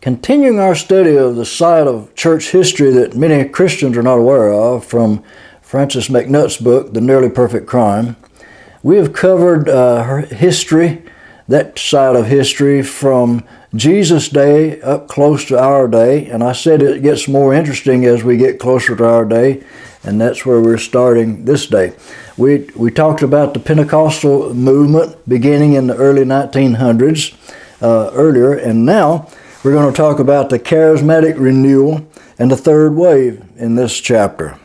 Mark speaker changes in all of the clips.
Speaker 1: Continuing our study of the side of church history that many Christians are not aware of from Francis McNutt's book, The Nearly Perfect Crime, we have covered her history, that side of history from Jesus' day up close to our day. And I said it gets more interesting as we get closer to our day, and that's where we're starting this day. We talked about the Pentecostal movement beginning in the early 1900s earlier, and now we're going to talk about the Charismatic renewal and the third wave in this chapter.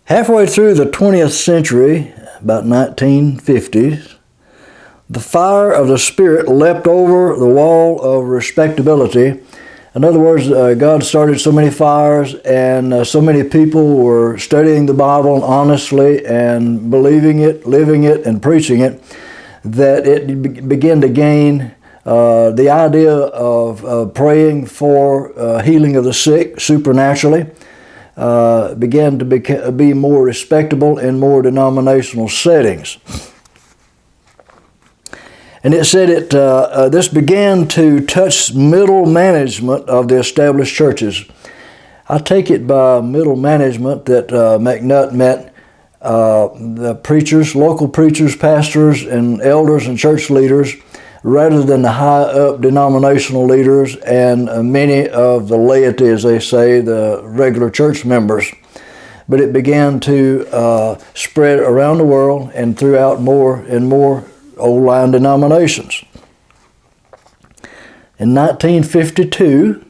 Speaker 1: Halfway through the 20th century, about 1950s, the fire of the Spirit leapt over the wall of respectability. In other words, God started so many fires, and so many people were studying the Bible honestly and believing it, living it, and preaching it, that it began to gain the idea of praying for healing of the sick supernaturally began to be more respectable in more denominational settings. And it said this began to touch middle management of the established churches. I take it by middle management that McNutt meant the preachers, local preachers, pastors, and elders and church leaders, rather than the high-up denominational leaders and many of the laity, as they say, the regular church members. But it began to spread around the world and throughout more and more old-line denominations. In 1952,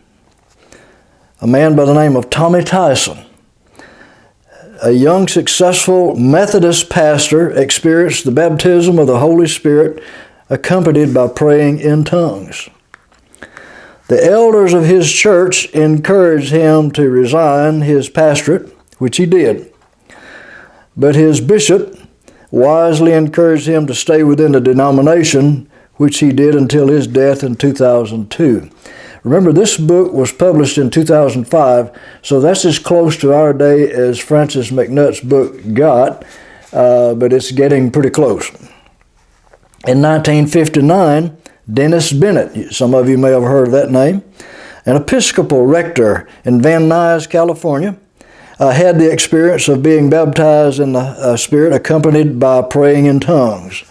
Speaker 1: a man by the name of Tommy Tyson, a young, successful Methodist pastor, experienced the baptism of the Holy Spirit accompanied by praying in tongues. The elders of his church encouraged him to resign his pastorate, which he did. But his bishop wisely encouraged him to stay within the denomination, which he did until his death in 2002. Remember, this book was published in 2005, so that's as close to our day as Francis McNutt's book got, but it's getting pretty close. In 1959, Dennis Bennett, some of you may have heard of that name, an Episcopal rector in Van Nuys, California, had the experience of being baptized in the Spirit accompanied by praying in tongues.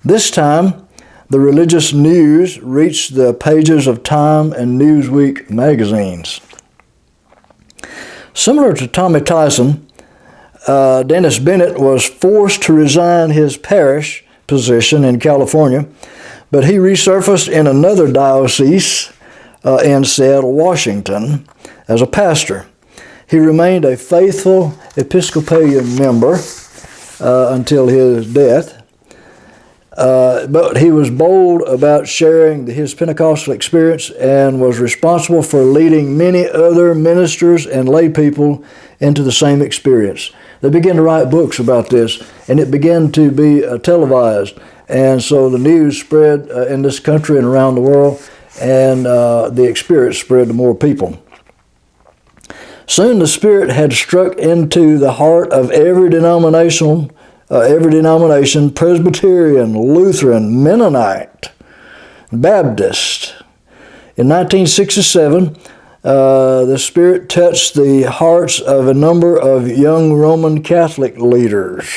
Speaker 1: This time, the religious news reached the pages of Time and Newsweek magazines. Similar to Tommy Tyson, Dennis Bennett was forced to resign his parish position in California, but he resurfaced in another diocese in Seattle, Washington, as a pastor. He remained a faithful Episcopalian member until his death, but he was bold about sharing his Pentecostal experience and was responsible for leading many other ministers and lay people into the same experience. They began to write books about this, and it began to be televised. And so the news spread in this country and around the world, and the experience spread to more people. Soon the Spirit had struck into the heart of every denomination, Presbyterian, Lutheran, Mennonite, Baptist. In 1967, the Spirit touched the hearts of a number of young Roman Catholic leaders.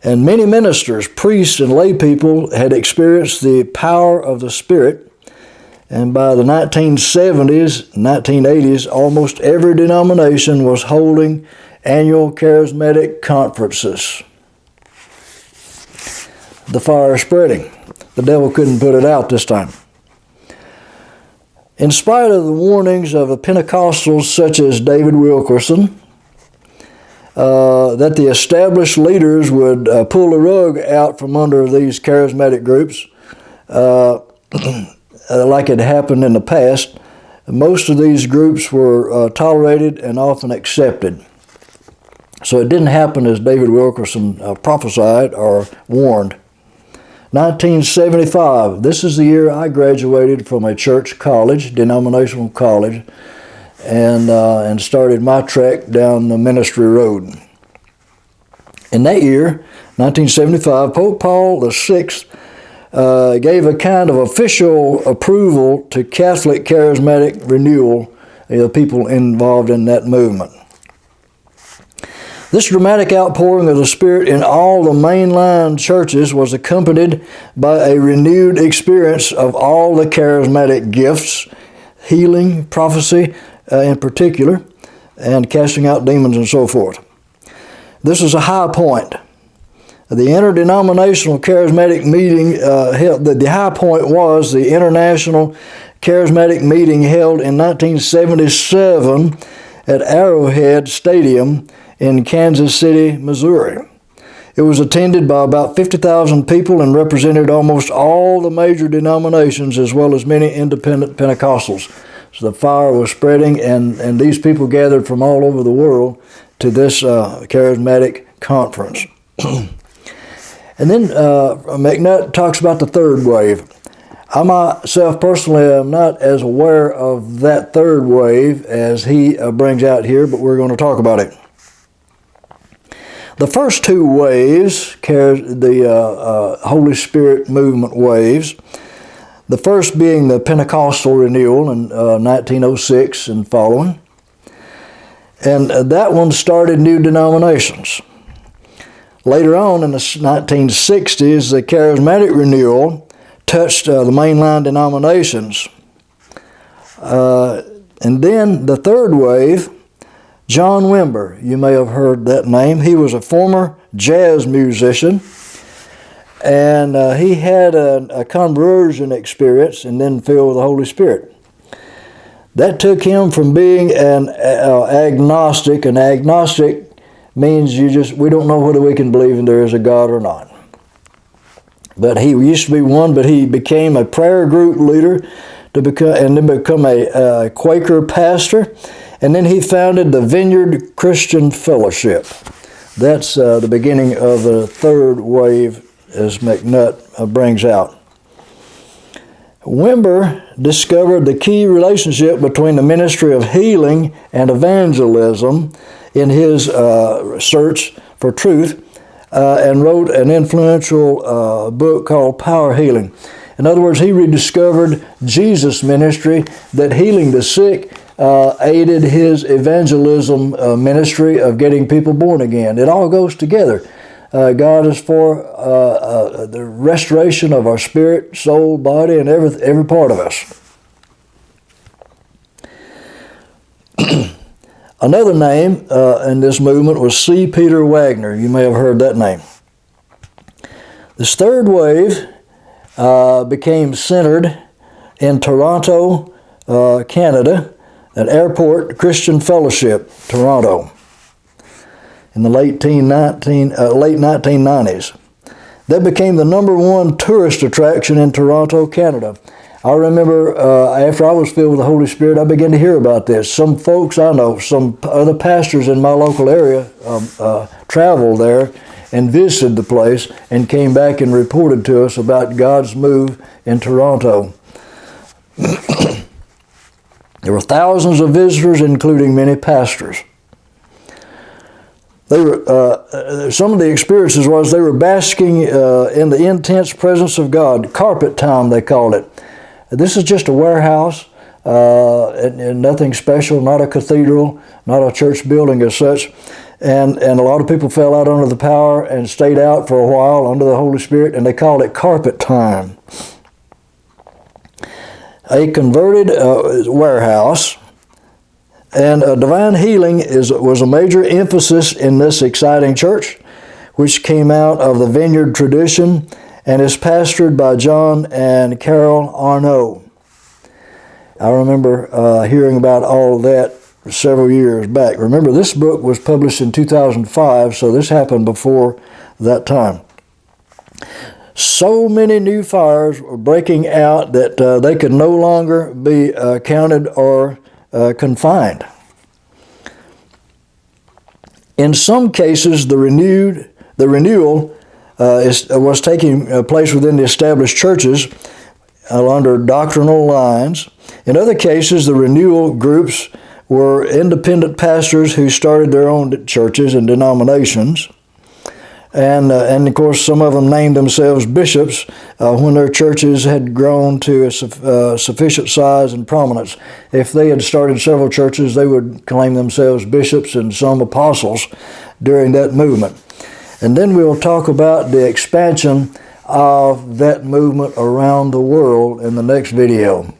Speaker 1: And many ministers, priests, and lay people had experienced the power of the Spirit. And by the 1970s, 1980s, almost every denomination was holding annual charismatic conferences. The fire is spreading. The devil couldn't put it out this time. In spite of the warnings of the Pentecostals such as David Wilkerson, that the established leaders would pull the rug out from under these charismatic groups, like it happened in the past, most of these groups were tolerated and often accepted. So it didn't happen as David Wilkerson prophesied or warned. 1975, this is the year I graduated from a church college, denominational college, and started my trek down the ministry road. In that year, 1975, Pope Paul VI gave a kind of official approval to Catholic Charismatic renewal, the people involved in that movement. This dramatic outpouring of the Spirit in all the mainline churches was accompanied by a renewed experience of all the charismatic gifts, healing, prophecy in particular, and casting out demons and so forth. This is a high point. The interdenominational charismatic meeting the high point was the International Charismatic Meeting held in 1977 at Arrowhead Stadium in Kansas City, Missouri. It was attended by about 50,000 people and represented almost all the major denominations as well as many independent Pentecostals. So the fire was spreading, and these people gathered from all over the world to this charismatic conference. And then McNutt talks about the third wave. I myself personally am not as aware of that third wave as he brings out here, but we're going to talk about it. The first two waves, the Holy Spirit movement waves, the first being the Pentecostal renewal in 1906 and following, and that one started new denominations. Later on in the 1960s, the Charismatic renewal touched the mainline denominations. And then the third wave, John Wimber, you may have heard that name. He was a former jazz musician, and he had a conversion experience and then filled with the Holy Spirit. That took him from being an agnostic. An agnostic means we don't know whether we can believe in there is a God or not. But he used to be one, but he became a prayer group leader and then become a Quaker pastor. And then he founded the Vineyard Christian Fellowship. That's the beginning of the third wave, as McNutt brings out. Wimber discovered the key relationship between the ministry of healing and evangelism in his search for truth, and wrote an influential book called Power Healing. In other words, he rediscovered Jesus' ministry, that healing the sick aided his evangelism ministry of getting people born again. It all goes together. God is for the restoration of our spirit, soul, body, and every part of us. Another name in this movement was C. Peter Wagner. You may have heard that name. This third wave became centered in Toronto, Canada, at Airport Christian Fellowship, Toronto, in the late 1990s. That became the #1 tourist attraction in Toronto, Canada. I remember after I was filled with the Holy Spirit, I began to hear about this. Some folks I know, some other pastors in my local area traveled there and visited the place and came back and reported to us about God's move in Toronto. There were thousands of visitors, including many pastors. They were, some of the experiences was they were basking in the intense presence of God. Carpet time, they called it. This is just a warehouse, and nothing special, not a cathedral, not a church building as such. And a lot of people fell out under the power and stayed out for a while under the Holy Spirit, and they called it carpet time. A converted warehouse, and divine healing was a major emphasis in this exciting church, which came out of the Vineyard tradition and is pastored by John and Carol Arnault. I remember hearing about all of that several years back. Remember, this book was published in 2005, so this happened before that time. So many new fires were breaking out that they could no longer be counted or confined. In some cases, the renewal was taking place within the established churches under doctrinal lines. In other cases, the renewal groups were independent pastors who started their own churches and denominations. And of course, some of them named themselves bishops when their churches had grown to a sufficient size and prominence. If they had started several churches, they would claim themselves bishops and some apostles during that movement. And then we'll talk about the expansion of that movement around the world in the next video.